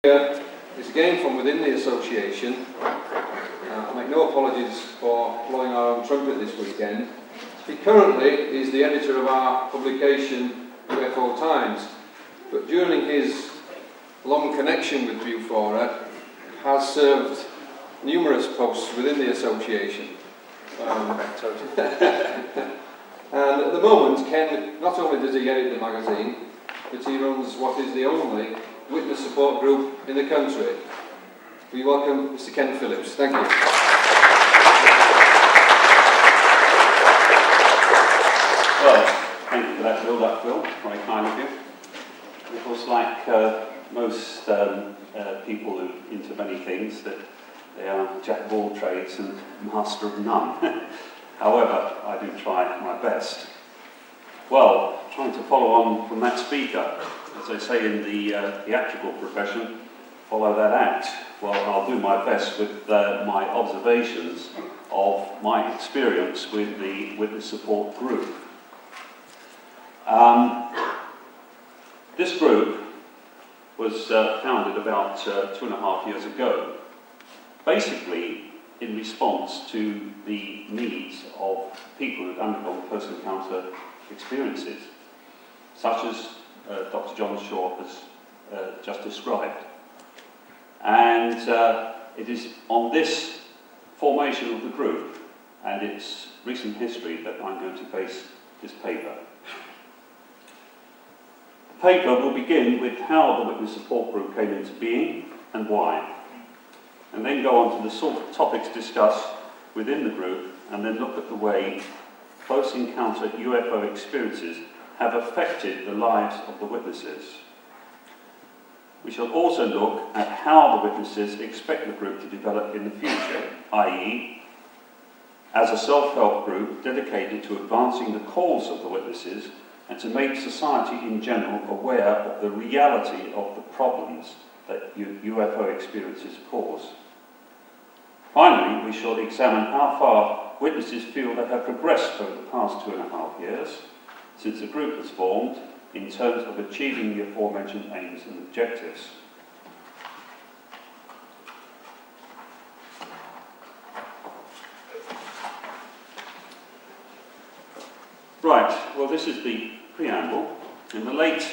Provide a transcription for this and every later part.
It's again from within the association. I make no apologies for blowing our own trumpet this weekend. He currently is the editor of our publication UFO Times, but during his long connection with BUFORA has served numerous posts within the association. And at the moment, Ken, not only does he edit the magazine, but he runs what is the only witness support group in the country. We welcome Mr. Ken Phillips. Thank you. Well, thank you for that build-up, Phil. Very kind of you. Of course, like most people who are into many things, that they are jack of all trades and master of none. However, I do try my best. Well, trying to follow on from that speaker, as they say in the theatrical profession, follow that act. Well, I'll do my best with my observations of my experience with the support group. This group was founded about 2.5 years ago, basically in response to the needs of people who've undergone close encounter experiences, such as Dr. John Shaw has just described. And it is on this formation of the group and its recent history that I'm going to base this paper. The paper will begin with how the Witness Support Group came into being and why, and then go on to the sort of topics discussed within the group, and then look at the way close encounter UFO experiences have affected the lives of the witnesses. We shall also look at how the witnesses expect the group to develop in the future, i.e., as a self-help group dedicated to advancing the cause of the witnesses and to make society in general aware of the reality of the problems that UFO experiences cause. Finally, we shall examine how far witnesses feel they have progressed over the past 2.5 years since the group was formed in terms of achieving the aforementioned aims and objectives. Right, well, this is the preamble. In the late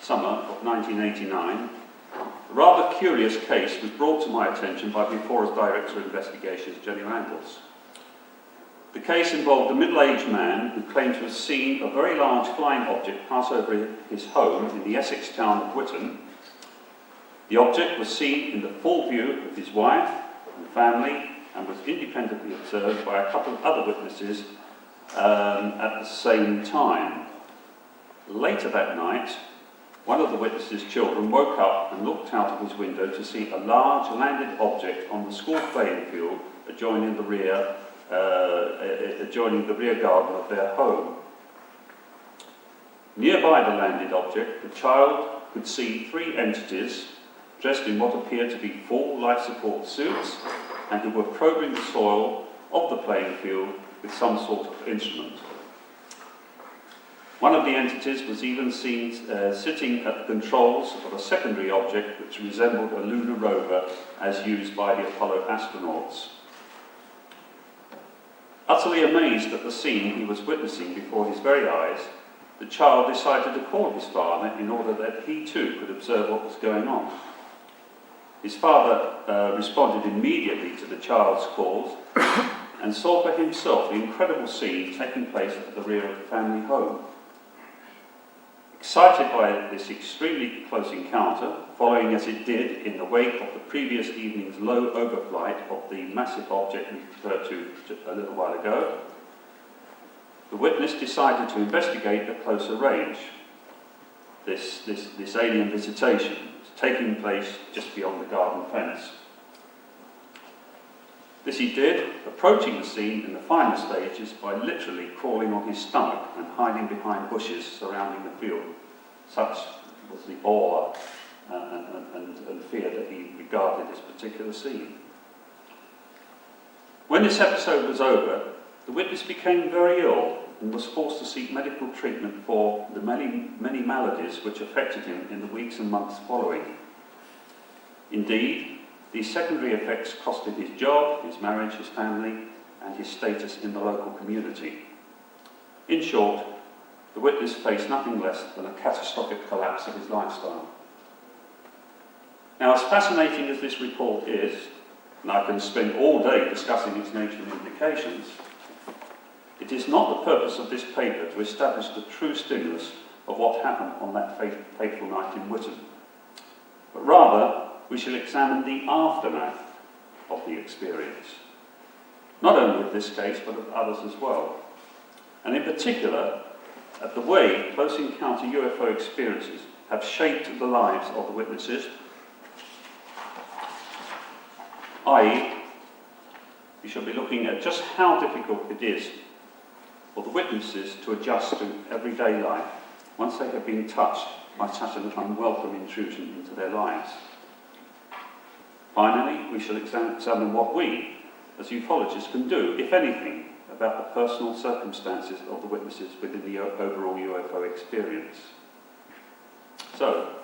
summer of 1989, a rather curious case was brought to my attention by BUFORA's Director of Investigations, Jenny Randalls. The case involved a middle-aged man who claimed to have seen a very large flying object pass over his home in the Essex town of Whitton. The object was seen in the full view of his wife and family and was independently observed by a couple of other witnesses at the same time. Later that night, one of the witnesses' children woke up and looked out of his window to see a large landed object on the school playing field adjoining the rear garden of their home. Nearby the landed object, the child could see 3 entities dressed in what appeared to be full life support suits and who were probing the soil of the playing field with some sort of instrument. One of the entities was even seen sitting at the controls of a secondary object which resembled a lunar rover as used by the Apollo astronauts. Utterly amazed at the scene he was witnessing before his very eyes, the child decided to call his father in order that he too could observe what was going on. His father responded immediately to the child's calls and saw for himself the incredible scene taking place at the rear of the family home. Excited by this extremely close encounter, following as it did in the wake of the previous evening's low overflight of the massive object we referred to a little while ago, the witness decided to investigate at closer range. This alien visitation was taking place just beyond the garden fence. This he did, approaching the scene in the final stages by literally crawling on his stomach and hiding behind bushes surrounding the field. Such was the awe and fear that he regarded this particular scene. When this episode was over, the witness became very ill and was forced to seek medical treatment for the many maladies which affected him in the weeks and months following. Indeed, these secondary effects cost him his job, his marriage, his family, and his status in the local community. In short, the witness faced nothing less than a catastrophic collapse of his lifestyle. Now, as fascinating as this report is, and I can spend all day discussing its nature and implications, it is not the purpose of this paper to establish the true stimulus of what happened on that fateful night in Whitton, but rather we shall examine the aftermath of the experience, not only of this case but of others as well, and in particular at the way close encounter UFO experiences have shaped the lives of the witnesses, i.e., we shall be looking at just how difficult it is for the witnesses to adjust to everyday life once they have been touched by such an unwelcome intrusion into their lives. Finally, we shall examine what we, as ufologists, can do, if anything, about the personal circumstances of the witnesses within the overall UFO experience. So,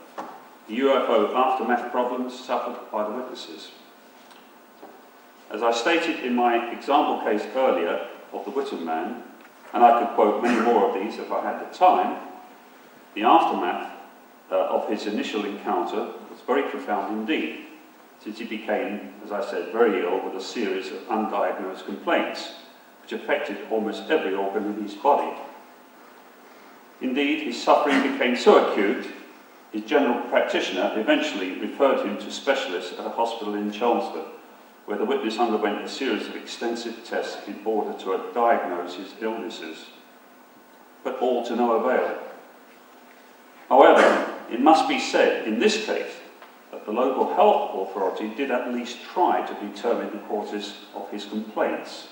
the UFO aftermath problems suffered by the witnesses. As I stated in my example case earlier of the Whitton man, and I could quote many more of these if I had the time, the aftermath of his initial encounter was very profound indeed, since he became, as I said, very ill with a series of undiagnosed complaints, which affected almost every organ in his body. Indeed, his suffering became so acute, his general practitioner eventually referred him to specialists at a hospital in Chelmsford, where the witness underwent a series of extensive tests in order to diagnose his illnesses, but all to no avail. However, it must be said in this case that the local health authority did at least try to determine the causes of his complaints,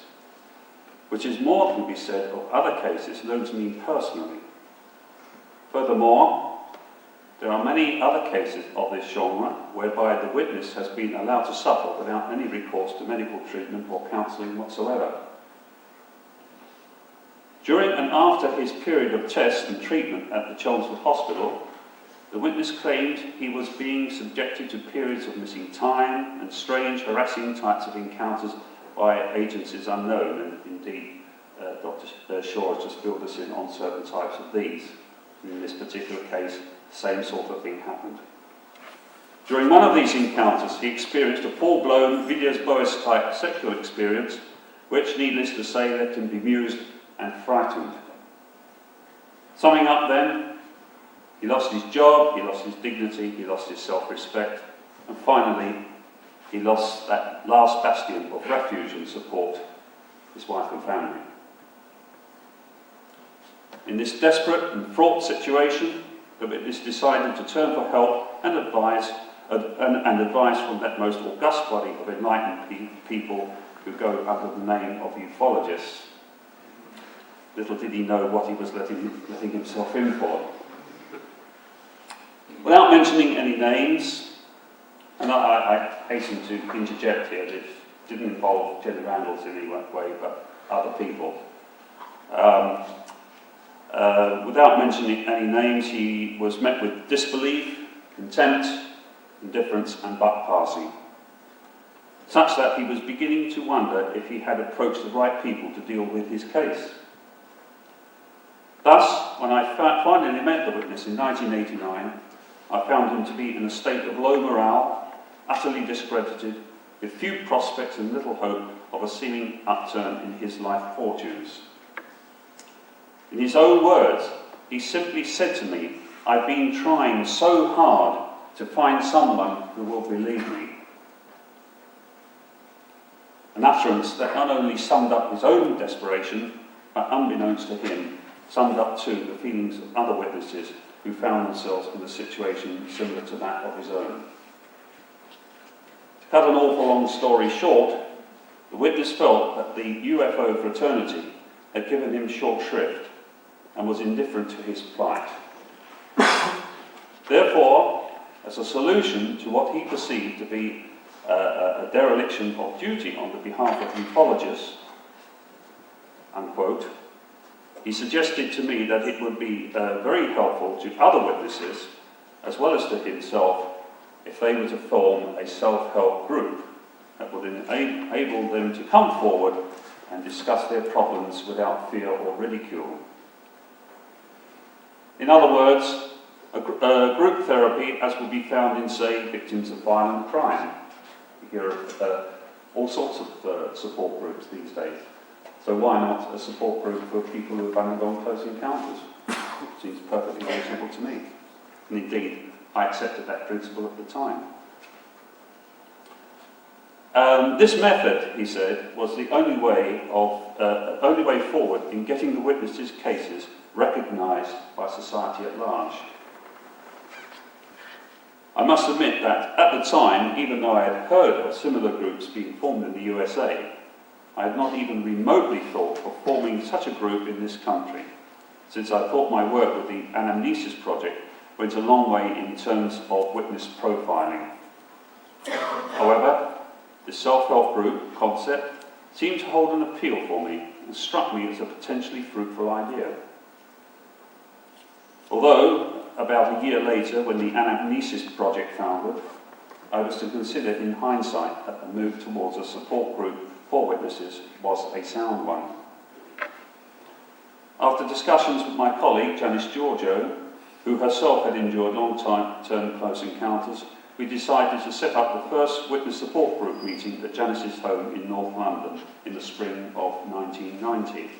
which is more than can be said of other cases known to me personally. Furthermore, there are many other cases of this genre whereby the witness has been allowed to suffer without any recourse to medical treatment or counselling whatsoever. During and after his period of tests and treatment at the Chelmsford Hospital, the witness claimed he was being subjected to periods of missing time and strange, harassing types of encounters by agencies unknown, and indeed Dr. Shaw has just filled us in on certain types of these. In this particular case, the same sort of thing happened. During one of these encounters, he experienced a full-blown Villiers-Boas type sexual experience, which, needless to say, left him bemused and frightened. Summing up then, he lost his job, he lost his dignity, he lost his self-respect, and finally, he lost that last bastion of refuge and support, his wife and family. In this desperate and fraught situation, the witness decided to turn for help and advice from that most august body of enlightened people who go under the name of ufologists. Little did he know what he was letting himself in for. Without mentioning any names, and I hasten to interject here, it didn't involve Jenny Randalls in any way, but other people. Without mentioning any names, he was met with disbelief, contempt, indifference and buck-passing, such that he was beginning to wonder if he had approached the right people to deal with his case. Thus, when I finally met the witness in 1989, I found him to be in a state of low morale, utterly discredited, with few prospects and little hope of a seeming upturn in his life fortunes. In his own words, he simply said to me, "I've been trying so hard to find someone who will believe me." An utterance that not only summed up his own desperation, but unbeknownst to him, summed up too the feelings of other witnesses who found themselves in a situation similar to that of his own. To cut an awful long story short, the witness felt that the UFO fraternity had given him short shrift and was indifferent to his plight. Therefore, as a solution to what he perceived to be a dereliction of duty on the behalf of ufologists, unquote, he suggested to me that it would be very helpful to other witnesses, as well as to himself, if they were to form a self-help group that would enable them to come forward and discuss their problems without fear or ridicule. In other words, a group therapy as will be found in, say, victims of violent crime. We hear of all sorts of support groups these days. So why not a support group for people who have undergone close encounters? Seems perfectly reasonable to me. And indeed, I accepted that principle at the time. This method, he said, was the only way forward in getting the witnesses' cases recognised by society at large. I must admit that at the time, even though I had heard of similar groups being formed in the USA, I had not even remotely thought of forming such a group in this country, since I thought my work with the Anamnesis Project went a long way in terms of witness profiling. However, the self-help group concept seemed to hold an appeal for me and struck me as a potentially fruitful idea. Although, about a year later, when the Anamnesis Project foundered, I was to consider in hindsight that the move towards a support group for witnesses was a sound one. After discussions with my colleague, Janice Giorgio, who herself had enjoyed long-term close encounters, we decided to set up the first witness support group meeting at Janice's home in North London in the spring of 1990.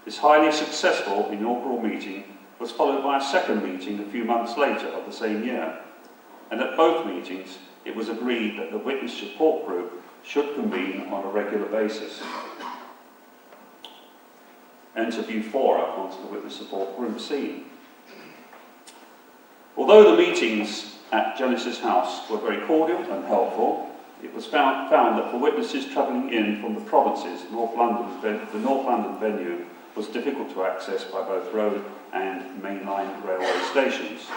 This highly successful inaugural meeting was followed by a second meeting a few months later of the same year, and at both meetings it was agreed that the witness support group should convene on a regular basis. Enter BUFORA onto the witness support group scene. Although the meetings at Janice's house were very cordial and helpful, it was found that for witnesses travelling in from the provinces, the North London venue was difficult to access by both road and mainline railway stations.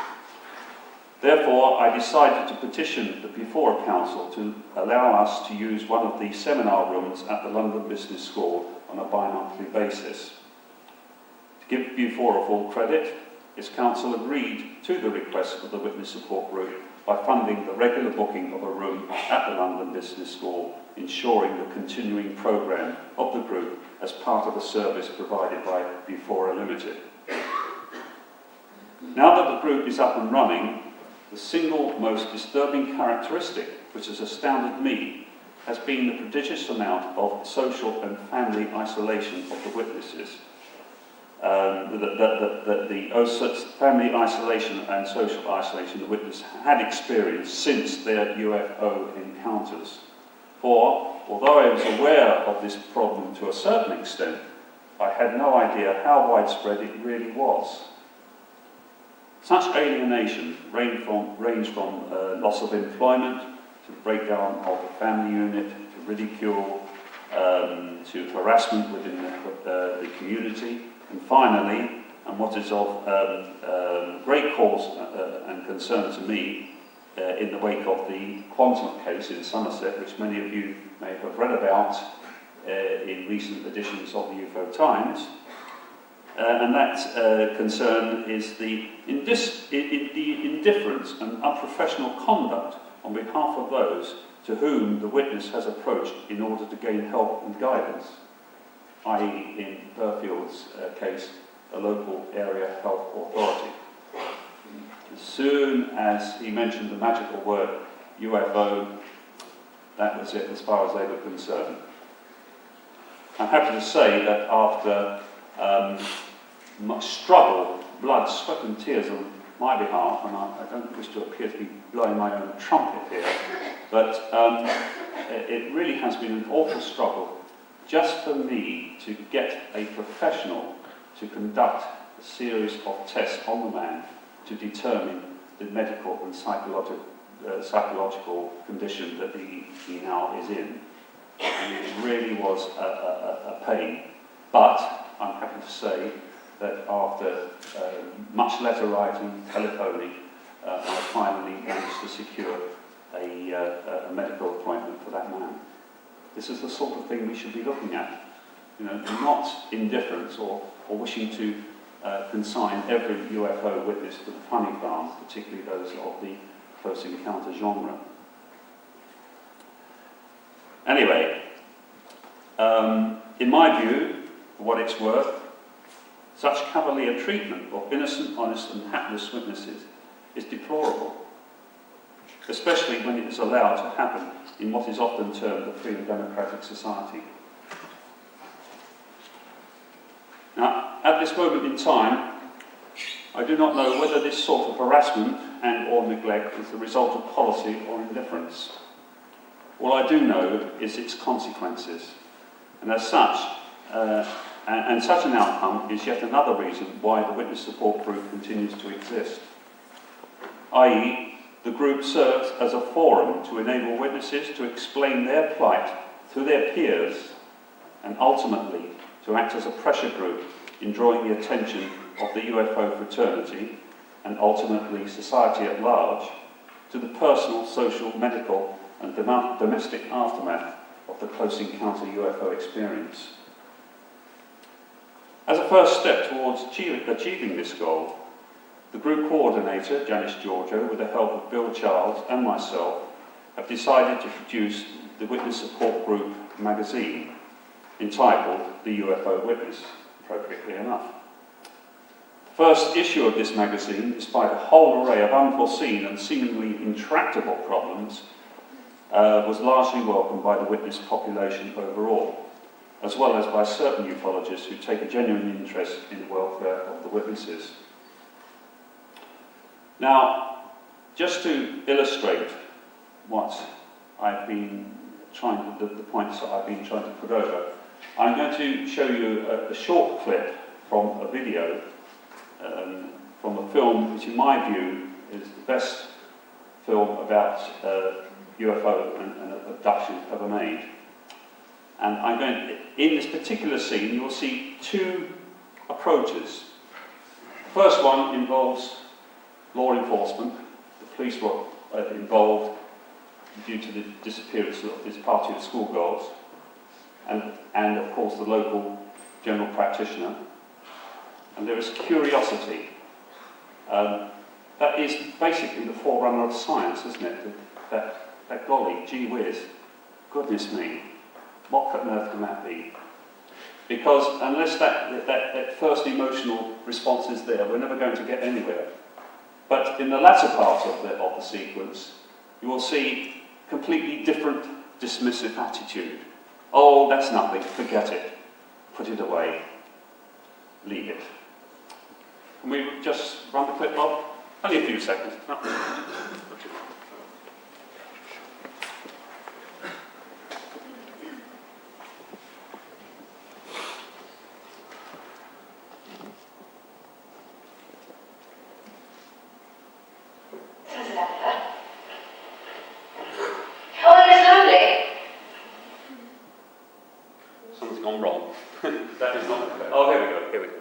Therefore, I decided to petition the BUFORA Council to allow us to use one of the seminar rooms at the London Business School on a bi-monthly basis. To give BUFORA full credit, its council agreed to the request of the witness support group by funding the regular booking of a room at the London Business School, ensuring the continuing programme of the group as part of a service provided by BUFORA Limited. Now that the group is up and running, the single most disturbing characteristic which has astounded me has been the prodigious amount of social and family isolation of the witnesses. The family isolation and social isolation the witness had experienced since their UFO encounters. For, although I was aware of this problem to a certain extent, I had no idea how widespread it really was. Such alienation ranged from loss of employment, to the breakdown of the family unit, to ridicule, to harassment within the community, and finally, and what is of great cause and concern to me, in the wake of the Quantum case in Somerset, which many of you may have read about in recent editions of the UFO Times, and that concern is the indifference and unprofessional conduct on behalf of those to whom the witness has approached in order to gain help and guidance, i.e. in Burfield's case, a local area health authority. As soon as he mentioned the magical word UFO, that was it as far as they were concerned. I'm happy to say that after much struggle, blood, sweat and tears on my behalf, and I don't wish to appear to be blowing my own trumpet here, but it really has been an awful struggle just for me to get a professional to conduct a series of tests on the man to determine the medical and psychological condition that he now is in. And it really was a pain. But I'm happy to say that after much letter writing, telephoning, I finally managed to secure a medical appointment for that man. This is the sort of thing we should be looking at. You know, not indifference or wishing to consign every UFO witness to the funny farm, particularly those of the close encounter genre. Anyway, in my view, for what it's worth, such cavalier treatment of innocent, honest and hapless witnesses is deplorable, especially when it is allowed to happen in what is often termed a free and democratic society. Now, at this moment in time, I do not know whether this sort of harassment and or neglect is the result of policy or indifference. All I do know is its consequences, and as such, such an outcome is yet another reason why the witness support group continues to exist, i.e., the group serves as a forum to enable witnesses to explain their plight to their peers and ultimately to act as a pressure group in drawing the attention of the UFO fraternity and ultimately society at large to the personal, social, medical and domestic aftermath of the close encounter UFO experience. As a first step towards achieving this goal, the group coordinator, Janice Giorgio, with the help of Bill Charles and myself, have decided to produce the Witness Support Group magazine, entitled The UFO Witness, appropriately enough. The first issue of this magazine, despite a whole array of unforeseen and seemingly intractable problems, was largely welcomed by the witness population overall, as well as by certain ufologists who take a genuine interest in the welfare of the witnesses. Now, just to illustrate what I've been the points that I've been trying to put over, I'm going to show you a short clip from a video from a film which, in my view, is the best film about UFO and abduction ever made. And in this particular scene, you will see two approaches. The first one involves law enforcement. The police were involved due to the disappearance of this party of schoolgirls, and of course the local general practitioner. And there is curiosity. That is basically the forerunner of science, isn't it? That golly, gee whiz, goodness me, what on earth can that be? Because unless that first emotional response is there, we're never going to get anywhere. But in the latter part of the sequence, you will see completely different dismissive attitude. Oh, that's nothing, forget it, put it away, leave it. Can we just run the clip, Bob? Only a few seconds. No. Something's gone wrong. That is not. Oh, here we go. Here we go.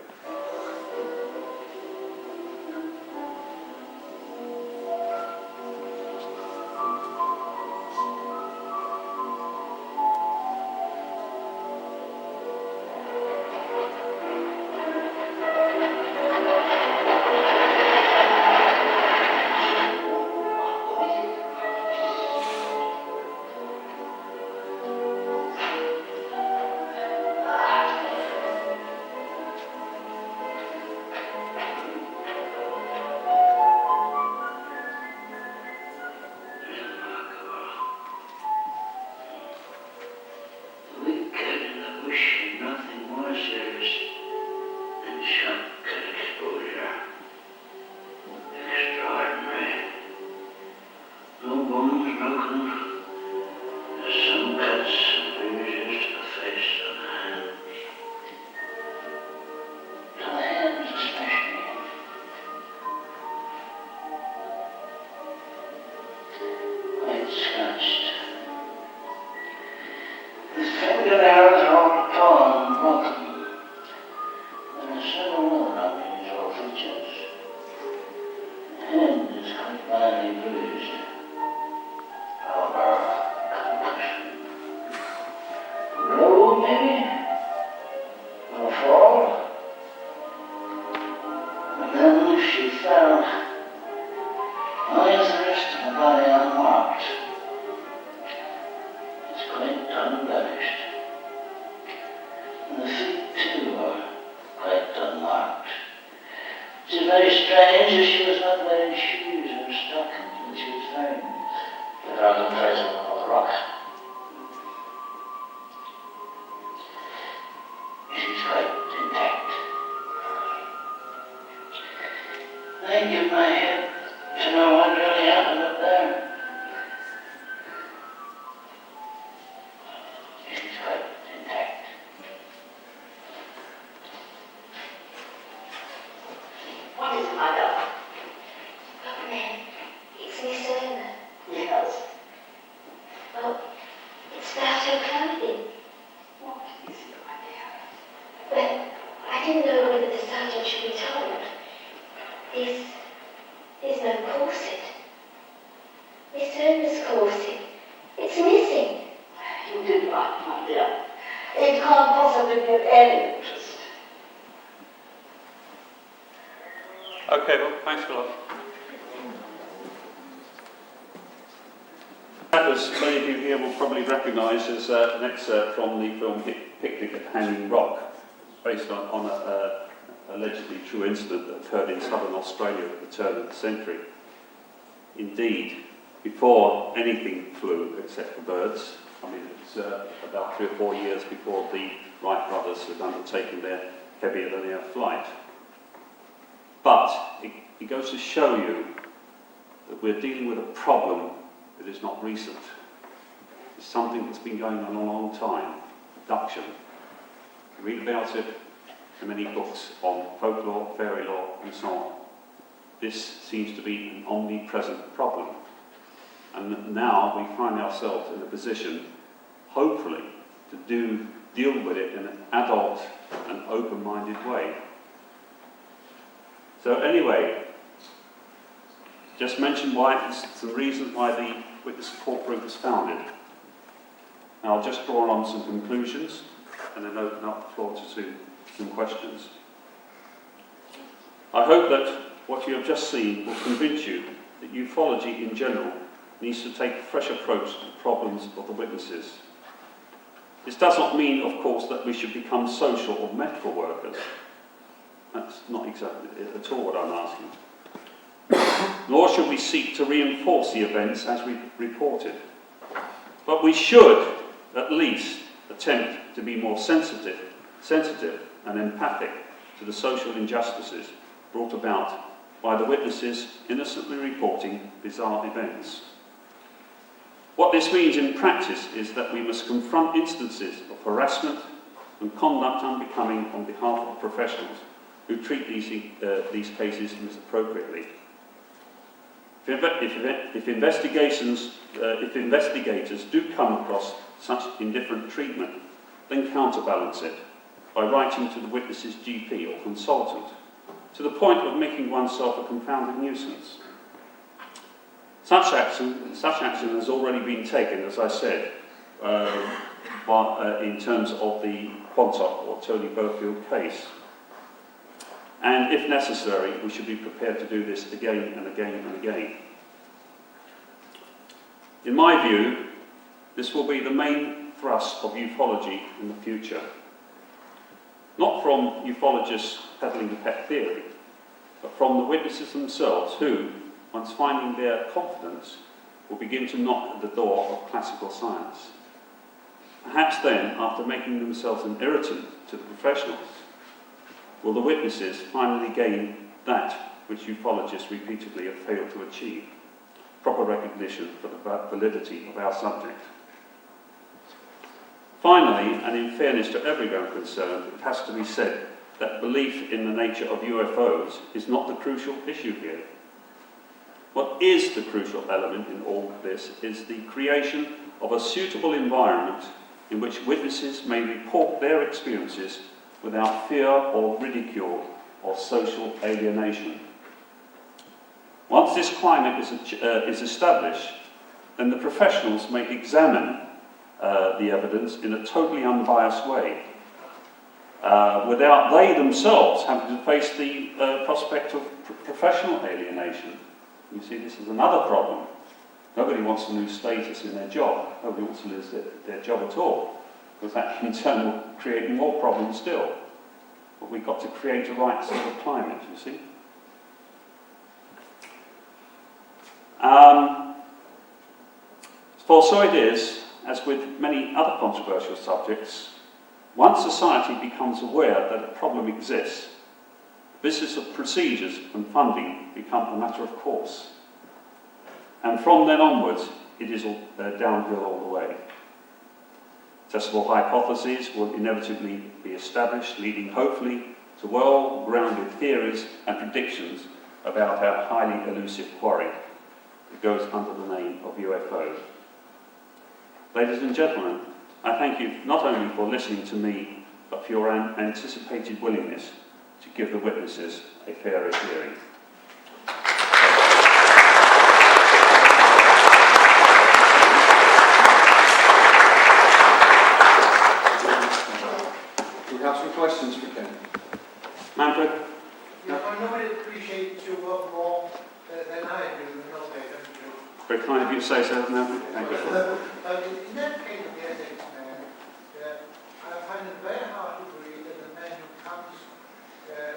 her clothing. What is your idea? Well, I didn't know whether the sergeant should be told. There's no corset. Miss Homer's corset. It's missing. You did right, my dear. It can't possibly be of any interest. Okay, well, thanks a lot. That was, many of you here will probably recognise as an excerpt from the film Picnic at Hanging Rock, based on a allegedly true incident that occurred in southern Australia at the turn of the century. Indeed, before anything flew except for birds, I mean, it's about 3 or 4 years before the Wright brothers had undertaken their heavier-than-air flight. But it goes to show you that we're dealing with a problem that is not recent. It's something that's been going on a long time, abduction. You read about it in many books on folklore, fairy lore, and so on. This seems to be an omnipresent problem. And now we find ourselves in a position, hopefully, to deal with it in an adult and open-minded way. So anyway, just mention some reasons why the Witness Support Group was founded. And I'll just draw on some conclusions and then open up the floor to some questions. I hope that what you have just seen will convince you that ufology in general needs to take a fresh approach to the problems of the witnesses. This does not mean, of course, that we should become social or medical workers. That's not exactly at all what I'm asking. Nor should we seek to reinforce the events as we reported. But we should, at least, attempt to be more sensitive and empathic to the social injustices brought about by the witnesses innocently reporting bizarre events. What this means in practice is that we must confront instances of harassment and conduct unbecoming on behalf of professionals who treat these cases misappropriately. If investigators do come across such indifferent treatment, then counterbalance it by writing to the witness's GP or consultant, to the point of making oneself a confounded nuisance. Such action has already been taken, as I said, in terms of the Quantock or Tony Burfield case. And if necessary, we should be prepared to do this again and again and again. In my view, this will be the main thrust of ufology in the future. Not from ufologists peddling the pet theory, but from the witnesses themselves who, once finding their confidence, will begin to knock at the door of classical science. Perhaps then, after making themselves an irritant to the professionals, will the witnesses finally gain that which ufologists repeatedly have failed to achieve: proper recognition for the validity of our subject. Finally, and in fairness to everyone concerned, it has to be said that belief in the nature of UFOs is not the crucial issue here. What is the crucial element in all this is the creation of a suitable environment in which witnesses may report their experiences without fear or ridicule or social alienation. Once this climate is established, then the professionals may examine the evidence in a totally unbiased way, without they themselves having to face the prospect of professional alienation. You see, this is another problem. Nobody wants to lose status in their job. Nobody wants to lose their job at all, because that in turn will create more problems still. But we've got to create a right sort of climate, you see. For so it is, as with many other controversial subjects, once society becomes aware that a problem exists, business of procedures and funding become a matter of course. And from then onwards, it is downhill all the way. Testable hypotheses will inevitably be established, leading hopefully to well-grounded theories and predictions about our highly elusive quarry that goes under the name of UFO. Ladies and gentlemen, I thank you not only for listening to me, but for your anticipated willingness to give the witnesses a fairer hearing. We have some questions for Ken. Manfred? Yeah, I normally appreciate your work more than I do, not they, don't you? Very kind of you to say so, Manfred. Thank you. In that case of the ethics man, I find it very hard to believe that a man who comes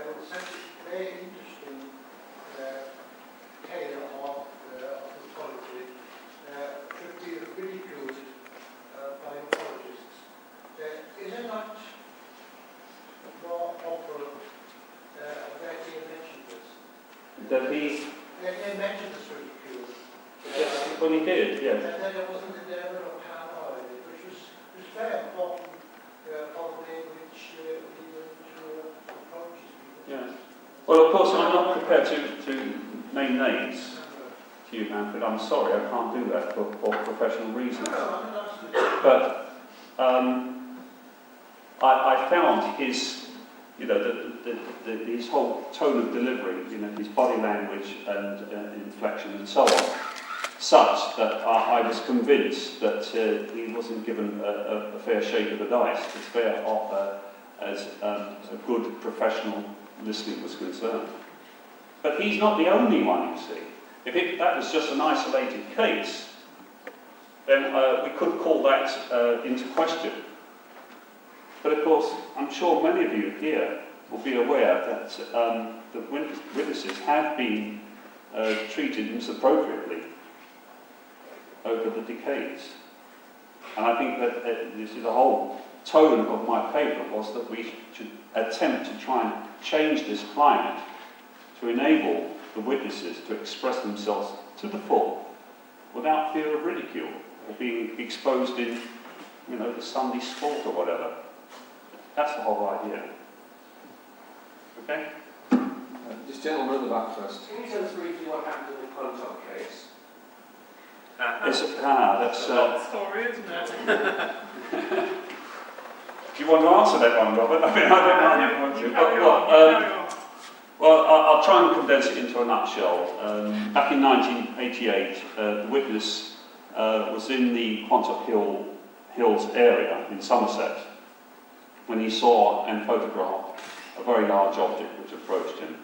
with such a very interesting tale of his politics should be ridiculed by ufologists. Is it not more hopeful that he mentioned this? That he... That he mentioned this ridicule. Yes, well he did, yes. And then there wasn't a level of paranoia, which was very important for the way in which he went to approach these people. Yes. Well, of course, I'm not prepared to name names to you, Manfred. I'm sorry, I can't do that for professional reasons. No, I'm not asking you. But I found his, you know, his whole tone of delivery, you know, his body language and inflection and so on, such that I was convinced that he wasn't given a fair shake of the dice, as fair as a good professional listening was concerned. But he's not the only one, you see. If that was just an isolated case, then we could call that into question. But of course, I'm sure many of you here will be aware that the witnesses have been treated misappropriately over the decades. And I think that this is the whole tone of my paper, was that we should attempt to try and change this climate to enable the witnesses to express themselves to the full without fear of ridicule or being exposed in, you know, the Sunday sport or whatever. That's the whole idea. Okay? This gentleman at the back first. Can you tell us briefly what happened in the Quantock case? That's That's a long story, isn't it? Do you want to answer that one, Robert? I mean, I don't want to. Well, I'll try and condense it into a nutshell. Back in 1988, the witness was in the Quantock Hills area in Somerset when he saw and photographed a very large object which approached him.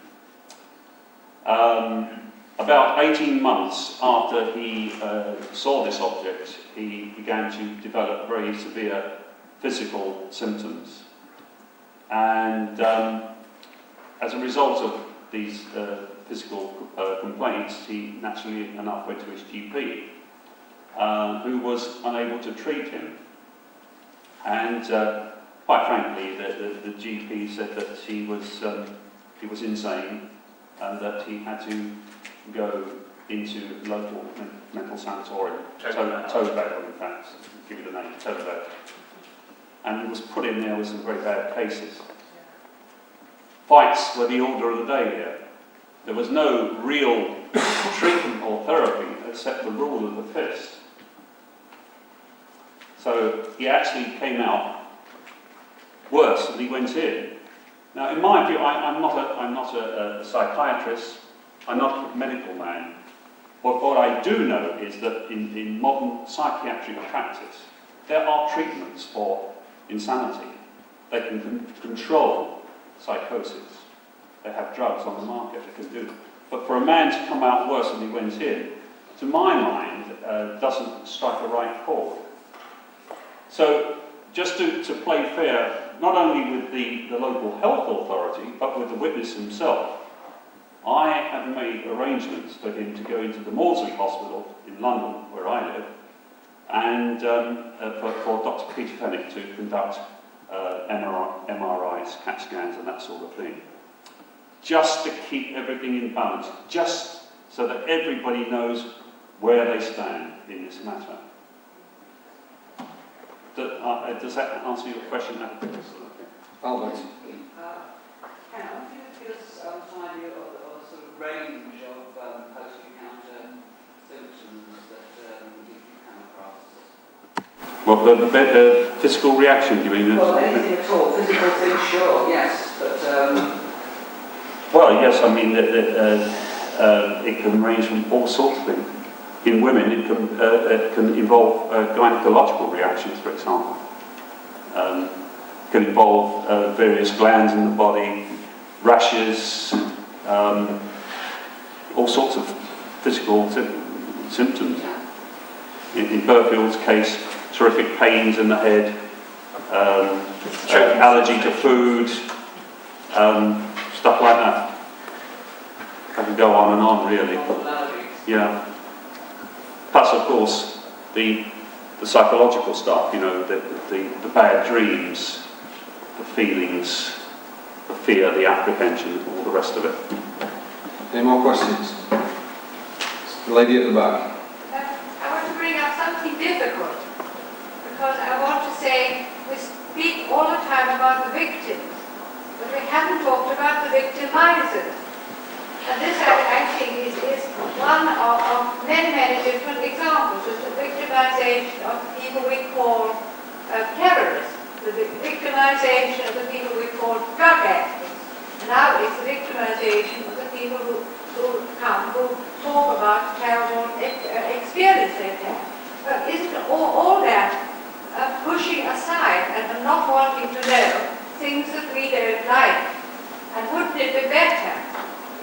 About 18 months after he saw this object, he began to develop very severe physical symptoms. And as a result of these physical complaints, he naturally enough went to his GP, who was unable to treat him. And quite frankly, the GP said that he was insane and that he had to go into local mental sanatorium, Tobacco, in fact, I'll give you the name, Tobacco. And he was put in there with some very bad cases. Fights were the order of the day here. There was no real treatment or therapy except the rule of the fist. So he actually came out worse than he went in. Now, in my view, I'm not a psychiatrist, I'm not a medical man. But what I do know is that in modern psychiatric practice, there are treatments for insanity. They can control psychosis. They have drugs on the market that can do it. But for a man to come out worse than he went in, to my mind, doesn't strike a right chord. So, just to play fair, not only with the local health authority, but with the witness himself, I have made arrangements for him to go into the Maudsley Hospital in London, where I live, and for Dr. Peter Fennick to conduct MRIs, CAT scans and that sort of thing. Just to keep everything in balance, just so that everybody knows where they stand in this matter. Does that answer your question? Albert. Ken, I think it gives us an idea of the sort of range of post-encounter symptoms that you come across. Well, the physical reaction, you mean? Well, anything at all, physical things, sure, yes, but Well, yes, I mean, it can range from all sorts of things. In women, it can involve gynecological reactions, for example. It can involve various glands in the body, rashes, all sorts of physical symptoms. In Burfield's case, terrific pains in the head, allergy to food, stuff like that. I can go on and on, really. Yeah. Plus, of course, the psychological stuff, you know, the bad dreams, the feelings, the fear, the apprehension, all the rest of it. Any more questions? The lady at the back. I want to bring up something difficult, because I want to say we speak all the time about the victims, but we haven't talked about the victimizers. And this, I think, is one of many different examples. It's the victimization of the people we call terrorists, the victimization of the people we call drug addicts. And now it's the victimization of the people who talk about terrible experience they've had. But isn't all that pushing aside and not wanting to know things that we don't like? And wouldn't it be better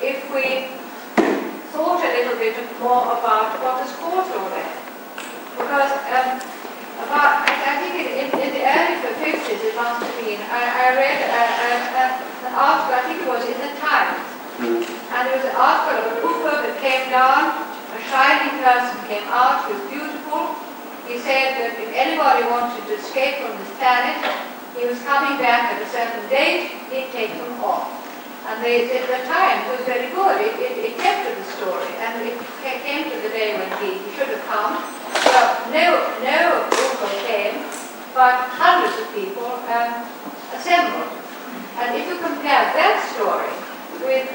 if we thought a little bit more about what has caused all that? Because I think in the early 50s it must have been, I read an article, I think it was in the Times, and there was an article of a UFO that came down, a shining person came out, he was beautiful. He said that if anybody wanted to escape from this planet, he was coming back at a certain date, he'd take them off. And the Times was very good. It kept to the story, and it came to the day when he should have come. But no UFO came, but hundreds of people assembled. And if you compare that story with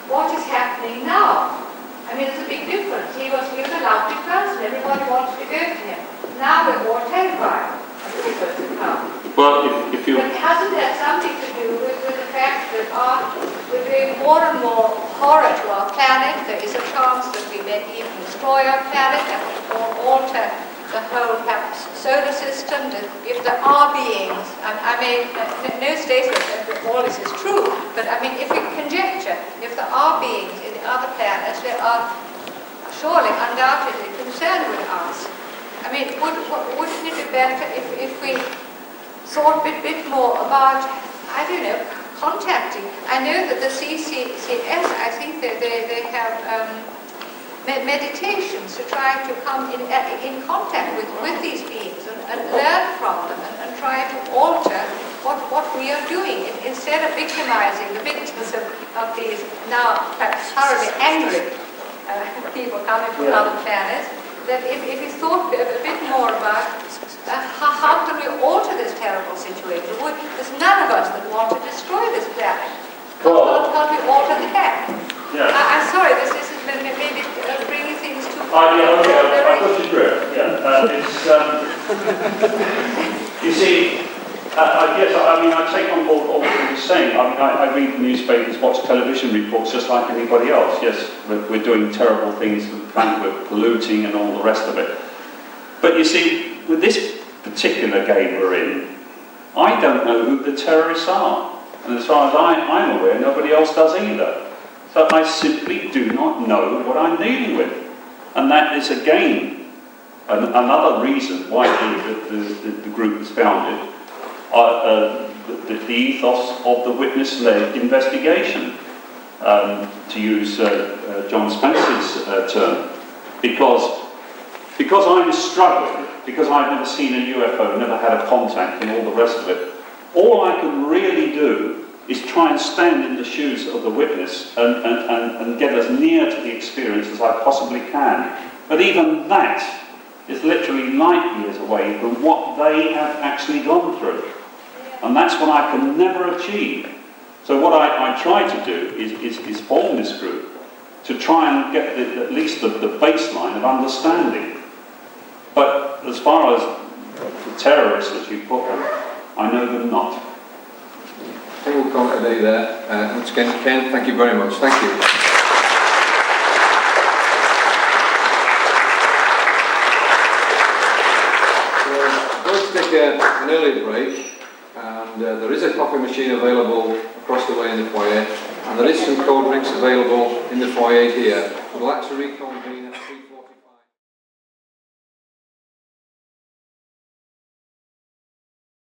what is happening now, I mean, it's a big difference. He was a lovely person. Everybody wanted to go to him. Now we're more terrified of UFOs to come. Well, if you... But hasn't that something to do with the fact that we're doing more and more horror to our planet? There is a chance that we may even destroy our planet and alter the whole perhaps solar system. That if there are beings, I mean, no statement that all this is true, but I mean, if we conjecture, if there are beings in the other planets, they are surely, undoubtedly concerned with us. I mean, wouldn't it be better if we thought a bit more about, I don't know, contacting? I know that the CCS, I think that they have meditations to try to come in contact with these beings and learn from them and try to alter what we are doing instead of victimizing the victims of these now perhaps thoroughly angry people coming from other planets. That if we thought a bit more about how can we alter this terrible situation? There's none of us that want to destroy this planet. How can we alter that? Yeah. I'm sorry, this is maybe bringing things too far. Yeah, okay, I got your drift. Yeah, you see, yes, I mean, I take on board all what you're saying. I mean, I read the newspapers, watch television reports just like anybody else. Yes, we're doing terrible things to the planet, we're polluting and all the rest of it. But you see, with this particular game we're in, I don't know who the terrorists are. And as far as I'm aware, nobody else does either. So I simply do not know what I'm dealing with. And that is, again, another reason why the group was founded. The ethos of the witness-led investigation, to use John Spencer's term, because I'm struggling, because I've never seen a UFO, never had a contact and all the rest of it, all I can really do is try and stand in the shoes of the witness and get as near to the experience as I possibly can. But even that is literally light years away from what they have actually gone through. And that's what I can never achieve. So what I try to do is form this group to try and get at least the baseline of understanding. But as far as the terrorists that you put them, I know them not. I think we'll call it a day there. Once again, Ken, thank you very much. Thank you. We're going to take an early break, and there is a coffee machine available across the way in the foyer, and there is some cold drinks available in the foyer here. We'll actually reconvene.